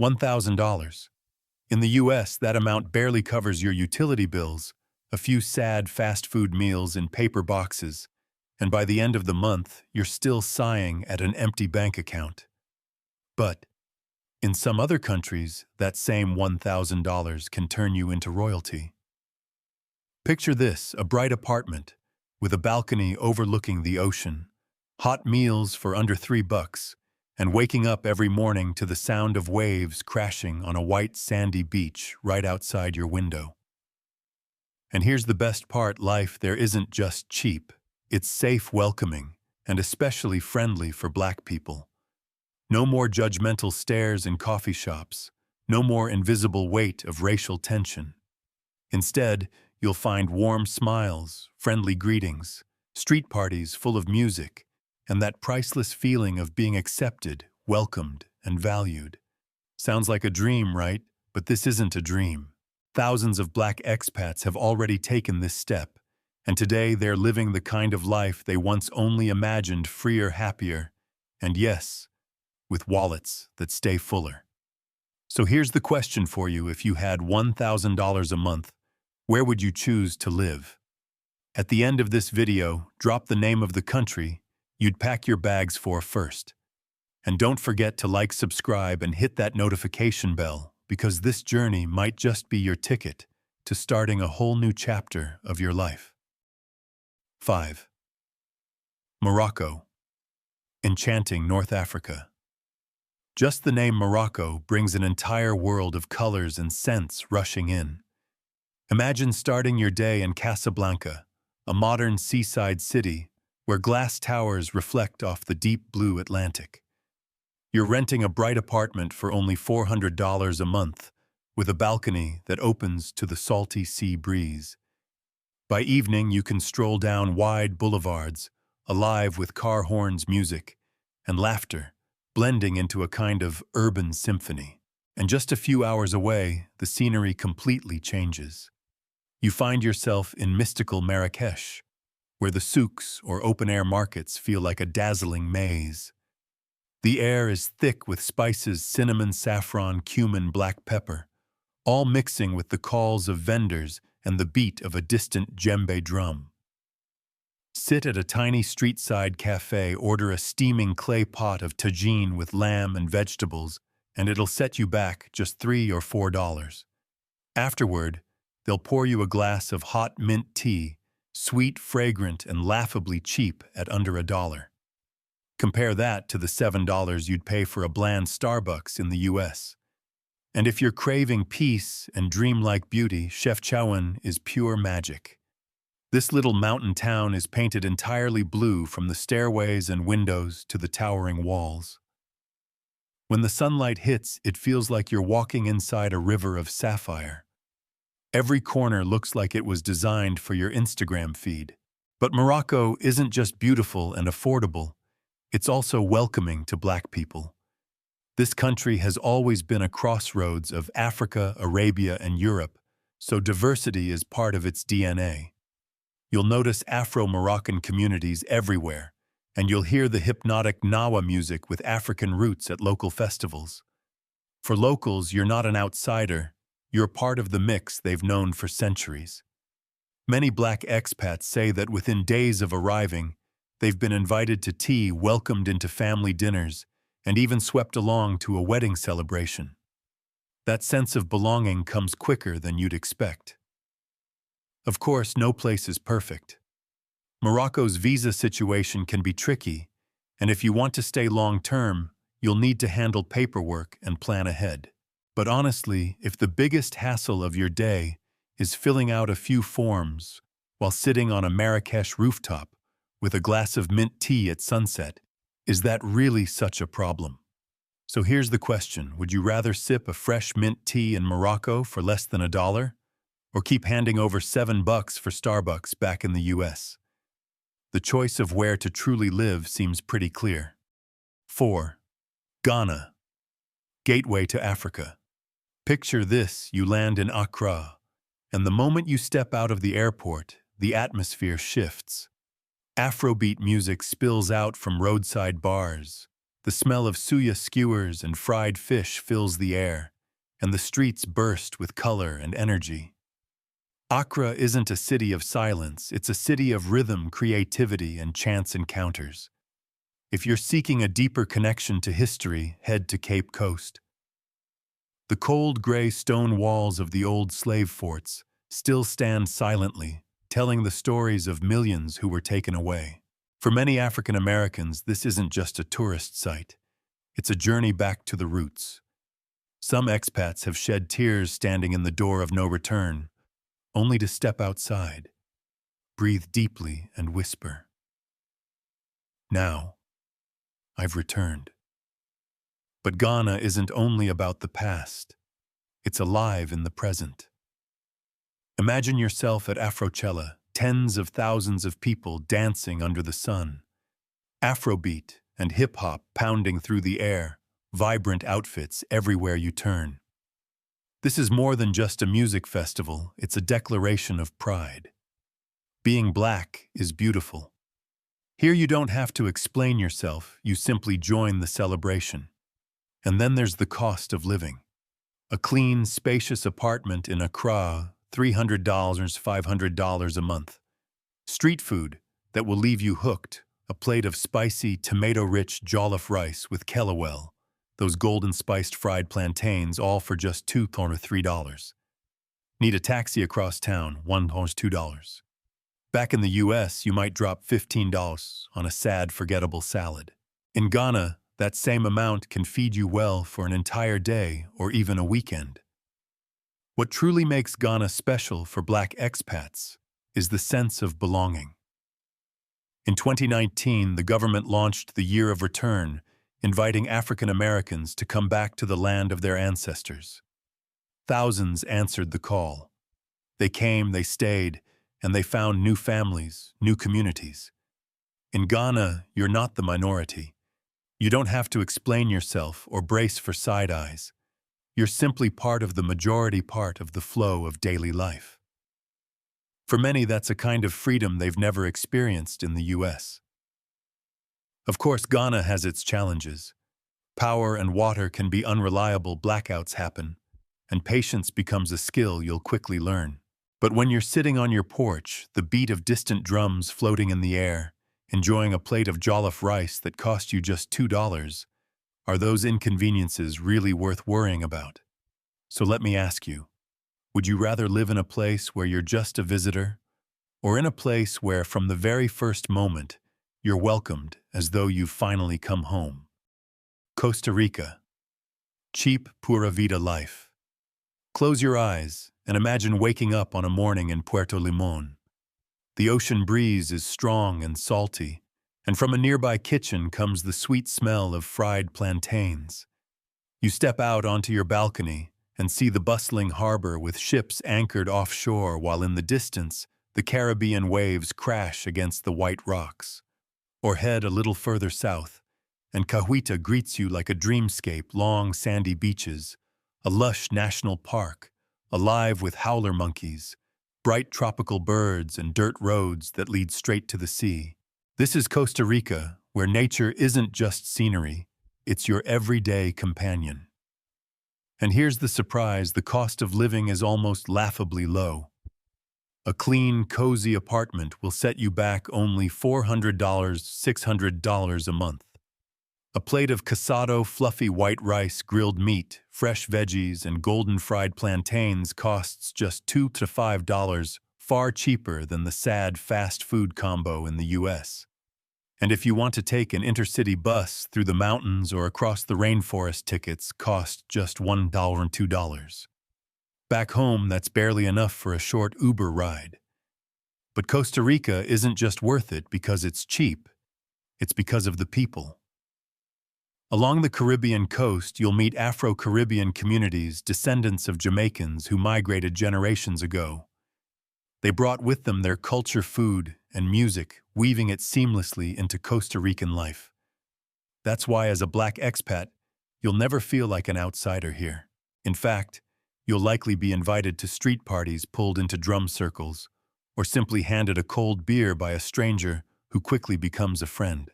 $1,000. In the US, that amount barely covers your utility bills, a few sad fast food meals in paper boxes, and by the end of the month, you're still sighing at an empty bank account. But in some other countries, that same $1,000 can turn you into royalty. Picture this, a bright apartment with a balcony overlooking the ocean, hot meals for under $3, and waking up every morning to the sound of waves crashing on a white sandy beach right outside your window. And here's the best part, life there isn't just cheap, it's safe, welcoming, and especially friendly for Black people. No more judgmental stares in coffee shops, no more invisible weight of racial tension. Instead, you'll find warm smiles, friendly greetings, street parties full of music, and that priceless feeling of being accepted, welcomed, and valued. Sounds like a dream, right? But this isn't a dream. Thousands of Black expats have already taken this step, and today they're living the kind of life they once only imagined, freer, happier, and yes, with wallets that stay fuller. So here's the question for you: if you had $1,000 a month, where would you choose to live? At the end of this video, drop the name of the country you'd pack your bags for first. And don't forget to like, subscribe, and hit that notification bell, because this journey might just be your ticket to starting a whole new chapter of your life. 5. Morocco. Enchanting North Africa. Just the name Morocco brings an entire world of colors and scents rushing in. Imagine starting your day in Casablanca, a modern seaside city where glass towers reflect off the deep blue Atlantic. You're renting a bright apartment for only $400 a month, with a balcony that opens to the salty sea breeze. By evening, you can stroll down wide boulevards, alive with car horns, music, and laughter, blending into a kind of urban symphony. And just a few hours away, the scenery completely changes. You find yourself in mystical Marrakesh, where the souks or open-air markets feel like a dazzling maze. The air is thick with spices: cinnamon, saffron, cumin, black pepper, all mixing with the calls of vendors and the beat of a distant djembe drum. Sit at a tiny street-side cafe, order a steaming clay pot of tagine with lamb and vegetables, and it'll set you back just $3 or $4. Afterward, they'll pour you a glass of hot mint tea, sweet, fragrant, and laughably cheap at under $1. Compare that to the $7 you'd pay for a bland Starbucks in the US. And if you're craving peace and dreamlike beauty, Chefchaouen is pure magic. This little mountain town is painted entirely blue from the stairways and windows to the towering walls. When the sunlight hits, it feels like you're walking inside a river of sapphire. Every corner looks like it was designed for your Instagram feed. But Morocco isn't just beautiful and affordable, it's also welcoming to Black people. This country has always been a crossroads of Africa, Arabia, and Europe, so diversity is part of its DNA. You'll notice Afro-Moroccan communities everywhere, and you'll hear the hypnotic Nawa music with African roots at local festivals. For locals, you're not an outsider, you're part of the mix they've known for centuries. Many Black expats say that within days of arriving, they've been invited to tea, welcomed into family dinners, and even swept along to a wedding celebration. That sense of belonging comes quicker than you'd expect. Of course, no place is perfect. Morocco's visa situation can be tricky, and if you want to stay long-term, you'll need to handle paperwork and plan ahead. But honestly, if the biggest hassle of your day is filling out a few forms while sitting on a Marrakesh rooftop with a glass of mint tea at sunset, is that really such a problem? So here's the question: would you rather sip a fresh mint tea in Morocco for less than $1, or keep handing over $7 for Starbucks back in the US? The choice of where to truly live seems pretty clear. 4. Ghana. Gateway to Africa. Picture this: you land in Accra, and the moment you step out of the airport, the atmosphere shifts. Afrobeat music spills out from roadside bars, The smell of suya skewers and fried fish fills the air, and the streets burst with color and energy. Accra isn't a city of silence, it's a city of rhythm, creativity, and chance encounters. If you're seeking a deeper connection to history, head to Cape Coast. The cold gray stone walls of the old slave forts still stand silently, telling the stories of millions who were taken away. For many African Americans, this isn't just a tourist site. It's a journey back to the roots. Some expats have shed tears standing in the door of no return, only to step outside, breathe deeply, and whisper, "Now, I've returned." But Ghana isn't only about the past. It's alive in the present. Imagine yourself at Afrochella, tens of thousands of people dancing under the sun. Afrobeat and hip-hop pounding through the air, vibrant outfits everywhere you turn. This is more than just a music festival, it's a declaration of pride. Being black is beautiful. Here you don't have to explain yourself, you simply join the celebration. And then there's the cost of living. A clean, spacious apartment in Accra, $300, $500 a month. Street food that will leave you hooked, a plate of spicy, tomato-rich jollof rice with kelewel, those golden-spiced fried plantains, all for just $2 or $3. Need a taxi across town, $1 or $2. Back in the US, you might drop $15 on a sad, forgettable salad. In Ghana, that same amount can feed you well for an entire day or even a weekend. What truly makes Ghana special for Black expats is the sense of belonging. In 2019, the government launched the Year of Return, inviting African Americans to come back to the land of their ancestors. Thousands answered the call. They came, they stayed, and they found new families, new communities. In Ghana, you're not the minority. You don't have to explain yourself or brace for side eyes. You're simply part of the majority, part of the flow of daily life. For many, that's a kind of freedom they've never experienced in the US. Of course, Ghana has its challenges. Power and water can be unreliable, blackouts happen, and patience becomes a skill you'll quickly learn. But when you're sitting on your porch, the beat of distant drums floating in the air, enjoying a plate of jollof rice that cost you just $2, are those inconveniences really worth worrying about? So let me ask you, would you rather live in a place where you're just a visitor, or in a place where, from the very first moment, you're welcomed as though you've finally come home? Costa Rica. Cheap, pura vida life. Close your eyes and imagine waking up on a morning in Puerto Limon. The ocean breeze is strong and salty, and from a nearby kitchen comes the sweet smell of fried plantains. You step out onto your balcony and see the bustling harbor with ships anchored offshore, while in the distance, the Caribbean waves crash against the white rocks. Or head a little further south, and Cahuita greets you like a dreamscape: long sandy beaches, a lush national park, alive with howler monkeys, bright tropical birds, and dirt roads that lead straight to the sea. This is Costa Rica, where nature isn't just scenery, it's your everyday companion. And here's the surprise: the cost of living is almost laughably low. A clean, cozy apartment will set you back only $400, $600 a month. A plate of casado, fluffy white rice, grilled meat, fresh veggies, and golden fried plantains costs just $2 to $5, far cheaper than the sad fast food combo in the US. And if you want to take an intercity bus through the mountains or across the rainforest, tickets cost just $1 and $2. Back home, that's barely enough for a short Uber ride. But Costa Rica isn't just worth it because it's cheap. It's because of the people. Along the Caribbean coast, you'll meet Afro-Caribbean communities, descendants of Jamaicans who migrated generations ago. They brought with them their culture, food, and music, weaving it seamlessly into Costa Rican life. That's why, as a Black expat, you'll never feel like an outsider here. In fact, you'll likely be invited to street parties, pulled into drum circles, or simply handed a cold beer by a stranger who quickly becomes a friend.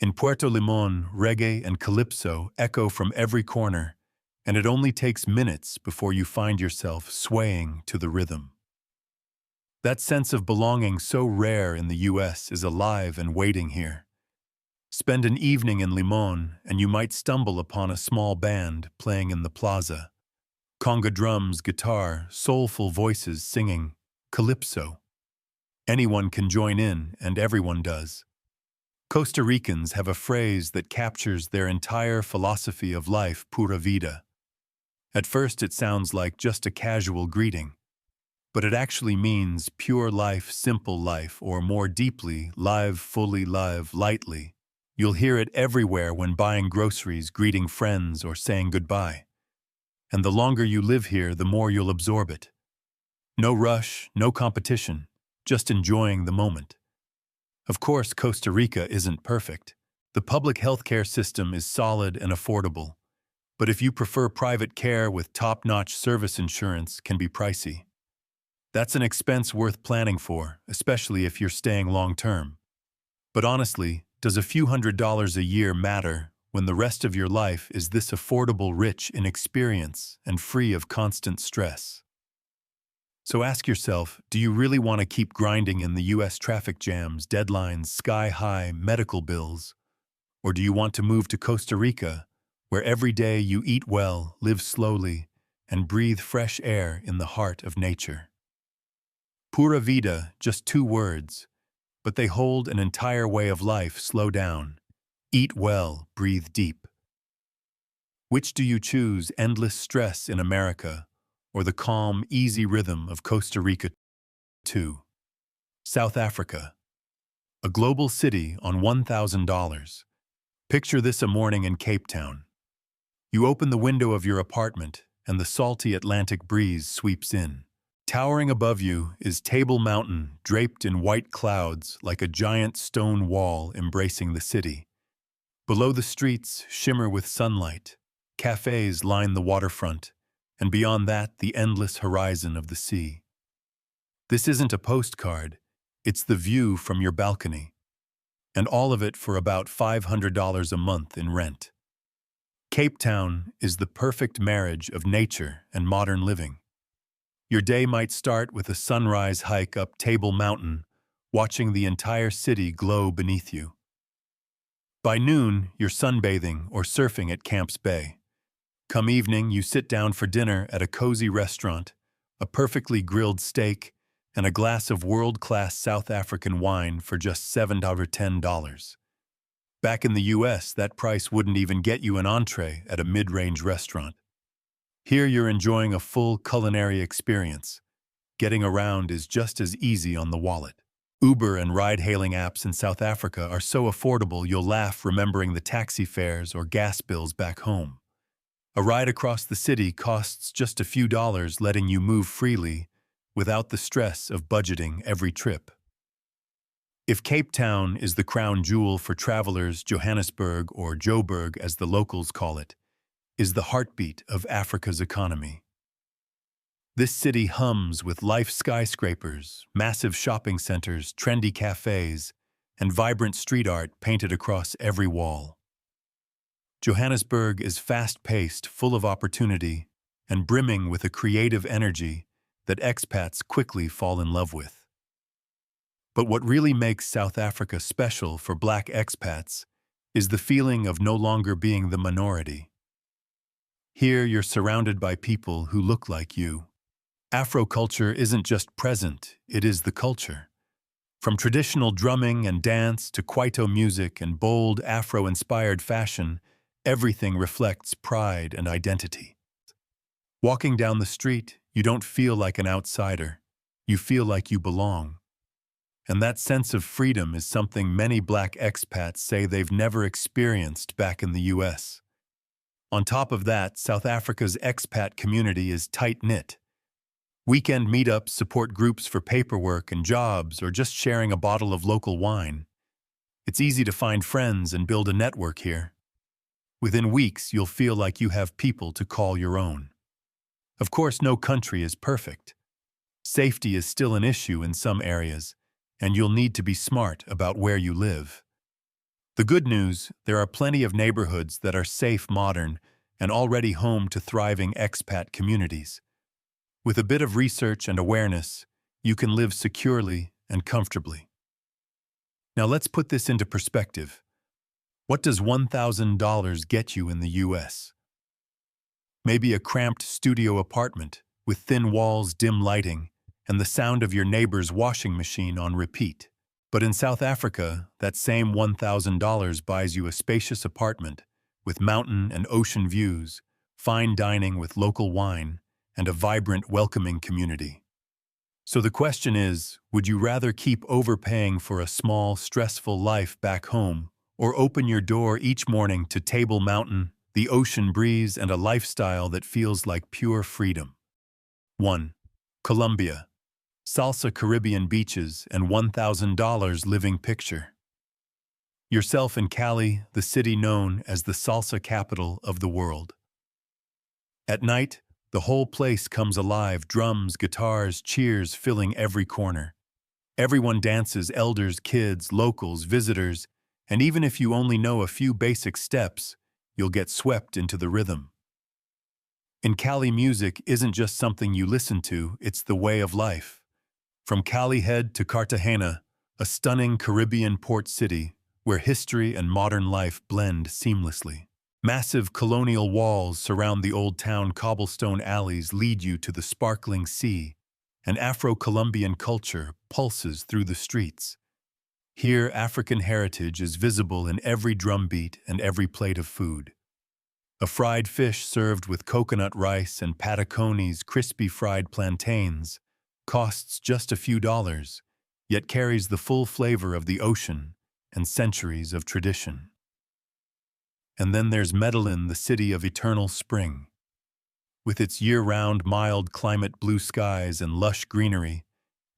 In Puerto Limon, reggae and calypso echo from every corner, and it only takes minutes before you find yourself swaying to the rhythm. That sense of belonging so rare in the US is alive and waiting here. Spend an evening in Limon and you might stumble upon a small band playing in the plaza. Conga drums, guitar, soulful voices singing calypso. Anyone can join in, and everyone does. Costa Ricans have a phrase that captures their entire philosophy of life, pura vida. At first it sounds like just a casual greeting, but it actually means pure life, simple life, or more deeply, live fully, live lightly. You'll hear it everywhere when buying groceries, greeting friends, or saying goodbye. And the longer you live here, the more you'll absorb it. No rush, no competition, just enjoying the moment. Of course, Costa Rica isn't perfect. The public healthcare system is solid and affordable. But if you prefer private care with top-notch service insurance, can be pricey. That's an expense worth planning for, especially if you're staying long-term. But honestly, does a few $100s a year matter when the rest of your life is this affordable, rich in experience, and free of constant stress? So ask yourself, do you really want to keep grinding in the US traffic jams, deadlines, sky-high medical bills? Or do you want to move to Costa Rica, where every day you eat well, live slowly, and breathe fresh air in the heart of nature? Pura vida, just 2 words, but they hold an entire way of life. Slow down. Eat well, breathe deep. Which do you choose, endless stress in America, or the calm, easy rhythm of Costa Rica? 2. South Africa. A global city on $1,000. Picture this: a morning in Cape Town. You open the window of your apartment, and the salty Atlantic breeze sweeps in. Towering above you is Table Mountain, draped in white clouds like a giant stone wall embracing the city. Below, the streets shimmer with sunlight. Cafes line the waterfront, and beyond that, the endless horizon of the sea. This isn't a postcard, it's the view from your balcony. And all of it for about $500 a month in rent. Cape Town is the perfect marriage of nature and modern living. Your day might start with a sunrise hike up Table Mountain, watching the entire city glow beneath you. By noon, you're sunbathing or surfing at Camps Bay. Come evening, you sit down for dinner at a cozy restaurant, a perfectly grilled steak, and a glass of world-class South African wine for just $7.10. Back in the US, that price wouldn't even get you an entree at a mid-range restaurant. Here you're enjoying a full culinary experience. Getting around is just as easy on the wallet. Uber and ride-hailing apps in South Africa are so affordable you'll laugh remembering the taxi fares or gas bills back home. A ride across the city costs just a few dollars, letting you move freely without the stress of budgeting every trip. If Cape Town is the crown jewel for travelers, Johannesburg, or Joburg as the locals call it, is the heartbeat of Africa's economy. This city hums with life: skyscrapers, massive shopping centers, trendy cafes, and vibrant street art painted across every wall. Johannesburg is fast-paced, full of opportunity, and brimming with a creative energy that expats quickly fall in love with. But what really makes South Africa special for Black expats is the feeling of no longer being the minority. Here you're surrounded by people who look like you. Afro culture isn't just present, it is the culture. From traditional drumming and dance to Kwaito music and bold Afro-inspired fashion, everything reflects pride and identity. Walking down the street, you don't feel like an outsider. You feel like you belong. And that sense of freedom is something many Black expats say they've never experienced back in the US. On top of that, South Africa's expat community is tight-knit. Weekend meetups support groups for paperwork and jobs, or just sharing a bottle of local wine. It's easy to find friends and build a network here. Within weeks, you'll feel like you have people to call your own. Of course, no country is perfect. Safety is still an issue in some areas, and you'll need to be smart about where you live. The good news, there are plenty of neighborhoods that are safe, modern, and already home to thriving expat communities. With a bit of research and awareness, you can live securely and comfortably. Now let's put this into perspective. What does $1,000 get you in the US? Maybe a cramped studio apartment with thin walls, dim lighting, and the sound of your neighbor's washing machine on repeat. But in South Africa, that same $1,000 buys you a spacious apartment with mountain and ocean views, fine dining with local wine, and a vibrant, welcoming community. So the question is, would you rather keep overpaying for a small, stressful life back home, or open your door each morning to Table Mountain, the ocean breeze, and a lifestyle that feels like pure freedom? 1. Colombia. Salsa Caribbean beaches and $1,000 living picture. Yourself in Cali, the city known as the salsa capital of the world. At night, the whole place comes alive, drums, guitars, cheers filling every corner. Everyone dances, elders, kids, locals, visitors, and even if you only know a few basic steps, you'll get swept into the rhythm. In Cali, music isn't just something you listen to, it's the way of life. From Cali Head to Cartagena, a stunning Caribbean port city where history and modern life blend seamlessly. Massive colonial walls surround the old town, cobblestone alleys lead you to the sparkling sea, and Afro-Colombian culture pulses through the streets. Here, African heritage is visible in every drumbeat and every plate of food. A fried fish served with coconut rice and patacones, crispy fried plantains, costs just a few dollars, yet carries the full flavor of the ocean and centuries of tradition. And then there's Medellin, the city of eternal spring. With its year-round mild climate, blue skies, and lush greenery,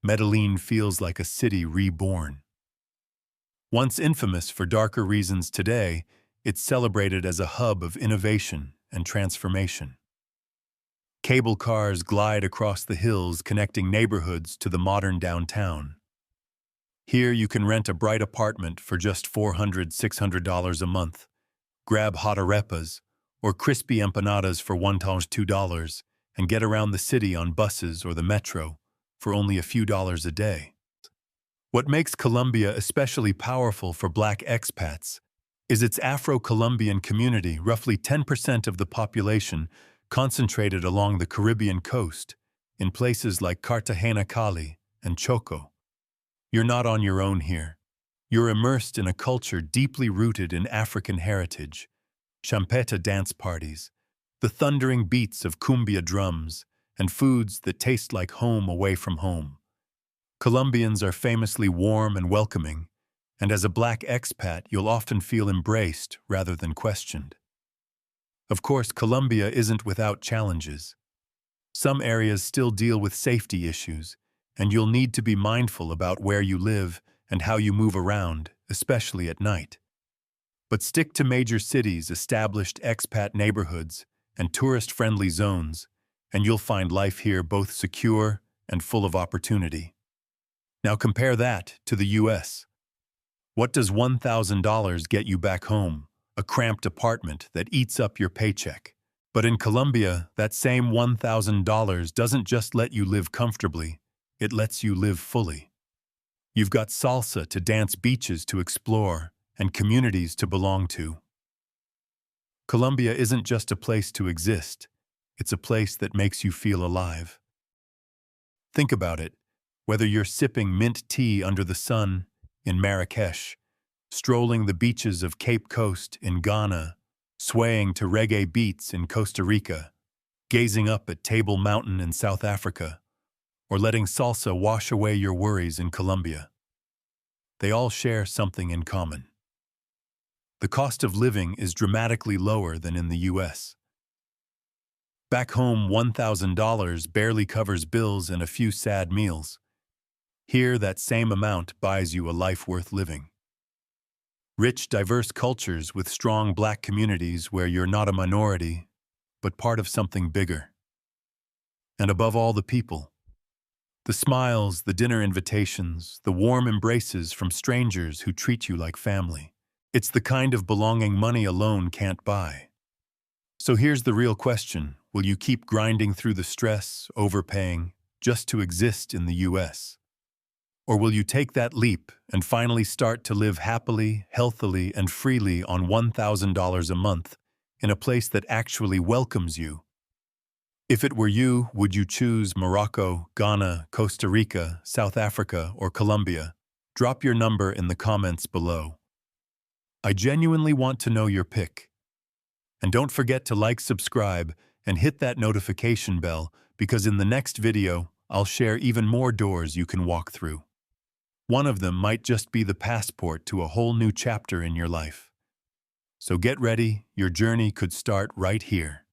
Medellin feels like a city reborn. Once infamous for darker reasons, today, it's celebrated as a hub of innovation and transformation. Cable cars glide across the hills, connecting neighborhoods to the modern downtown. Here you can rent a bright apartment for just $400, $600 a month, grab hot arepas or crispy empanadas for $1, $2, and get around the city on buses or the metro for only a few dollars a day. What makes Colombia especially powerful for Black expats is its Afro-Colombian community, roughly 10% of the population, concentrated along the Caribbean coast, in places like Cartagena, Cali, and Choco. You're not on your own here. You're immersed in a culture deeply rooted in African heritage, champeta dance parties, the thundering beats of cumbia drums, and foods that taste like home away from home. Colombians are famously warm and welcoming, and as a Black expat, you'll often feel embraced rather than questioned. Of course, Colombia isn't without challenges. Some areas still deal with safety issues, and you'll need to be mindful about where you live and how you move around, especially at night. But stick to major cities, established expat neighborhoods, and tourist-friendly zones, and you'll find life here both secure and full of opportunity. Now compare that to the US. What does $1,000 get you back home? A cramped apartment that eats up your paycheck. But in Colombia, that same $1,000 doesn't just let you live comfortably, it lets you live fully. You've got salsa to dance, beaches to explore, and communities to belong to. Colombia isn't just a place to exist, it's a place that makes you feel alive. Think about it, whether you're sipping mint tea under the sun in Marrakesh, strolling the beaches of Cape Coast in Ghana, swaying to reggae beats in Costa Rica, gazing up at Table Mountain in South Africa, or letting salsa wash away your worries in Colombia. They all share something in common. The cost of living is dramatically lower than in the US. Back home, $1,000 barely covers bills and a few sad meals. Here, that same amount buys you a life worth living. Rich, diverse cultures with strong Black communities where you're not a minority, but part of something bigger. And above all, the people. The smiles, the dinner invitations, the warm embraces from strangers who treat you like family. It's the kind of belonging money alone can't buy. So here's the real question. Will you keep grinding through the stress, overpaying, just to exist in the US? Or will you take that leap and finally start to live happily, healthily, and freely on $1,000 a month in a place that actually welcomes you? If it were you, would you choose Morocco, Ghana, Costa Rica, South Africa, or Colombia? Drop your number in the comments below. I genuinely want to know your pick. And don't forget to like, subscribe, and hit that notification bell, because in the next video, I'll share even more doors you can walk through. One of them might just be the passport to a whole new chapter in your life. So get ready, your journey could start right here.